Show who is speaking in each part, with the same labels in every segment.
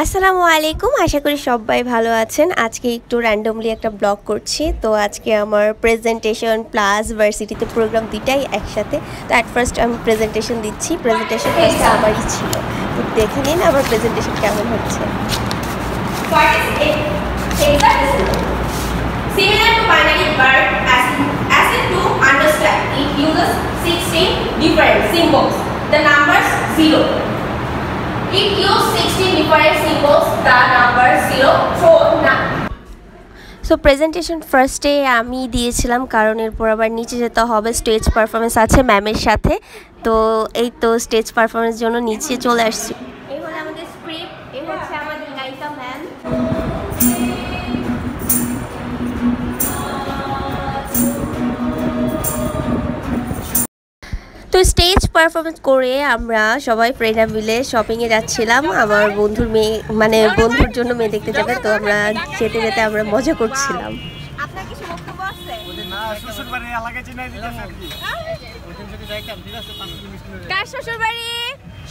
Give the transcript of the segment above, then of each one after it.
Speaker 1: আসসালামু আলাইকুম, আশা করি সবাই ভালো আছেন। আজকে একটু র্যান্ডমলি একটা ব্লগ করছি। তো আজকে আমার প্রেজেন্টেশন প্লাস ভার্সিটিতে প্রোগ্রাম দুইটাই একসাথে। তো অ্যাট ফার্স্ট আমি প্রেজেন্টেশন দিচ্ছি। প্রেজেন্টেশন ফার্স্টে আমারই ছিল, তো দেখে নিন আমার প্রেজেন্টেশন কেমন হচ্ছে। Similar to binary word, as in to understand, it uses 16 different symbols. The numbers 0. It uses 16 different symbols. The number 0, 4, 9. So presentation ফার্স্টে আমি দিয়েছিলাম, কারণ এরপর আবার নিচে যেতে হবে, স্টেজ পারফরমেন্স আছে ম্যামের সাথে। তো এই তো স্টেজ পারফরমেন্সের জন্য নিচে চলে আসছি। এই হলো আমাদের স্ক্রিপ্ট, এই হচ্ছে আমাদের গায়িকা ম্যাম। তো স্টেজ পারফরমেন্স করে আমরা সবাই ফ্রেন্ডরা মিলে শপিংয়ে যাচ্ছিলাম। আমার বন্ধুর মেয়ে, মানে বন্ধুর জন্য মেয়ে দেখতে যাবে, তো আমরা যেতে যেতে আমরা মজা করছিলাম। আপনার কিছু বক্তব্য আছে? না, শ্বশুরবাড়ি এলাকা চিনাই দিতেছে আর কি। ওখান থেকে যাইতাম, ঠিক আছে, 5 কিলোমিটার। কার শ্বশুরবাড়ি?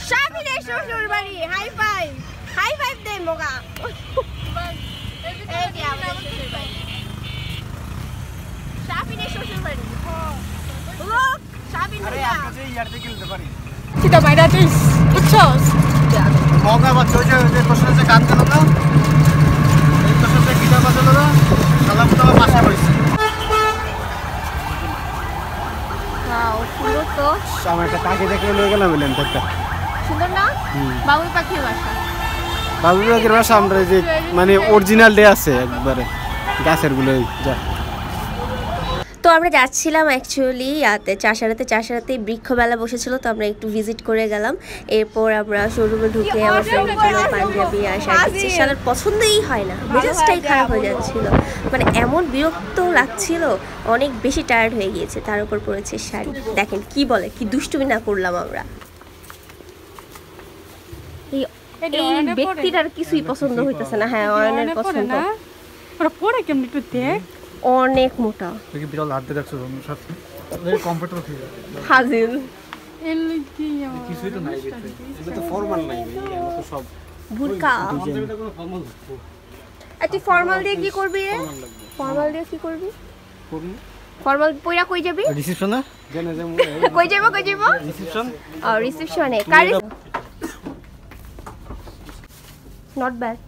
Speaker 1: শামিনের শ্বশুরবাড়ি। হাই ফাইভ, হাই ফাইভ দেন মোগা। এই যে আমাদের শ্বশুরবাড়ি, শামিনের শ্বশুরবাড়ি। লোক kita main tuh pucos mau nggak baca aja kosan saya kangen apa kosan saya kita baca dulu kalau kita masih polisi wow sudah tuh sama kita tadi dek lu kan ambil entar sudah na bawa pakai bahasa bawa pakai bahasa আমরা যে মানে original day আছে একবারে গাছের গুলো যা। তো আমরা যাচ্ছিলাম অ্যাকচুয়ালি চাষারাতে বৃক্ষমেলা বসেছিল, তো আমরা একটু ভিজিট করে গেলাম। এরপর আমরা শোরুমে ঢুকে আমার ফ্রেন্ডের জন্য পাঞ্জাবি আর শাড়ি দিচ্ছি। শাড়ির পছন্দই হয় না, মেজাজটাই খারাপ হয়ে যাচ্ছিল, মানে এমন বিরক্ত লাগছিল, অনেক বেশি টায়ার্ড হয়ে গিয়েছে। তার উপর পড়েছে শাড়ি। দেখেন কি বলে, কি দুষ্টুমি না করলাম আমরা। এই ব্যক্তিটার কিছুই পছন্দ হইতেছে না। হ্যাঁ, অয়নের পছন্দ। পরে কেমন একটু দেখ, অনেক মোটা, দেখি বিড়াল হাত দিয়ে রাখছো সাথে এই কমফর্টেবল ফিল হাজিল এর কি কিছুই তো নাই, এটা তো ফর্মাল নাই ভাই, এটা তো সব বুরকা। তুই ফর্মাল দিয়ে কি করবি রে? ফর্মাল দিয়ে কি করবি? ফর্মাল পয়রা কই যাবি? রিসেপশনে জানা যাম। কই যাবো রিসেপশন। রিসেপশনে কার? Not bad.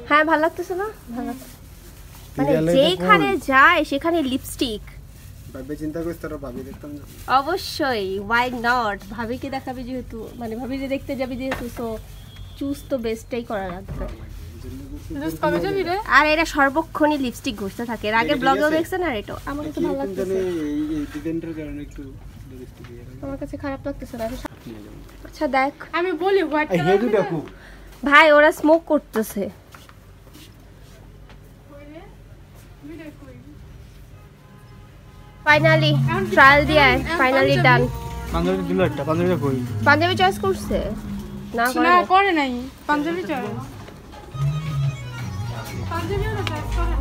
Speaker 1: হ্যাঁ, ভালো লাগতেছে না? ভালো মানে যেখানে যায় সেখানে লিপস্টিক অবশ্যই, ওয়াই নট? ভাবিকে দেখাবি যেহেতু, মানে ভাবিকে দেখতে যাবি যেহেতু, সো চুজ তো বেস্টটাই করা লাগবে। আর এরা সর্বক্ষণই লিপস্টিক ঘষতে থাকে। এর আগে ব্লগেও দেখছেন। আর এটা আমার তো ভালো লাগতেছে, আমার কাছে খারাপ লাগতেছে না। আচ্ছা দেখ, আমি বলি ভাই ওরা স্মোক করতেছে। ফাইনালি ট্রায়াল দিয়ে ফাইনালি ডান। পাঞ্জাবি দিল একটা, পাঞ্জাবি কই? পাঞ্জাবি চয়েস করছে না? করে নাই পাঞ্জাবি চয়েস। পাঞ্জাবিও না চয়েস করে।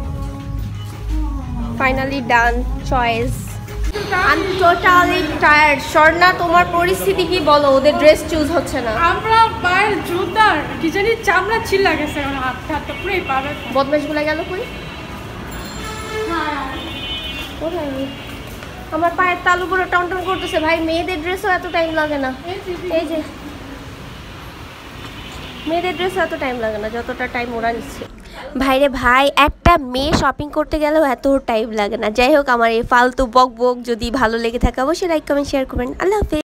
Speaker 1: Finally done choice. I'm totally tired. Swarna, তোমার পরিস্থিতি কি বলো? ওদের ড্রেস চুজ হচ্ছে না।
Speaker 2: আমরা পায়ের জুতার কি জানি চামড়া ছিলা গেছে, ওর হাতটা পুরোই পাবে।
Speaker 1: বদমাশগুলো গেল কই? আমার পায়ের তালু পুরো টনটন করতেছে ভাই। মেয়েদের ড্রেসও এত টাইম লাগে না। এই যে মেয়েদের ড্রেসও এত টাইম লাগে না যতটা টাইম ওরা নিচ্ছে। ভাইরে ভাই, একটা মেয়ে শপিং করতে গেলেও এত টাইম লাগে না। যাই হোক, আমার এই ফালতু বক বক যদি ভালো লেগে থাকে অবশ্যই লাইক কমেন্ট শেয়ার করবেন। আল্লাহ হাফেজ।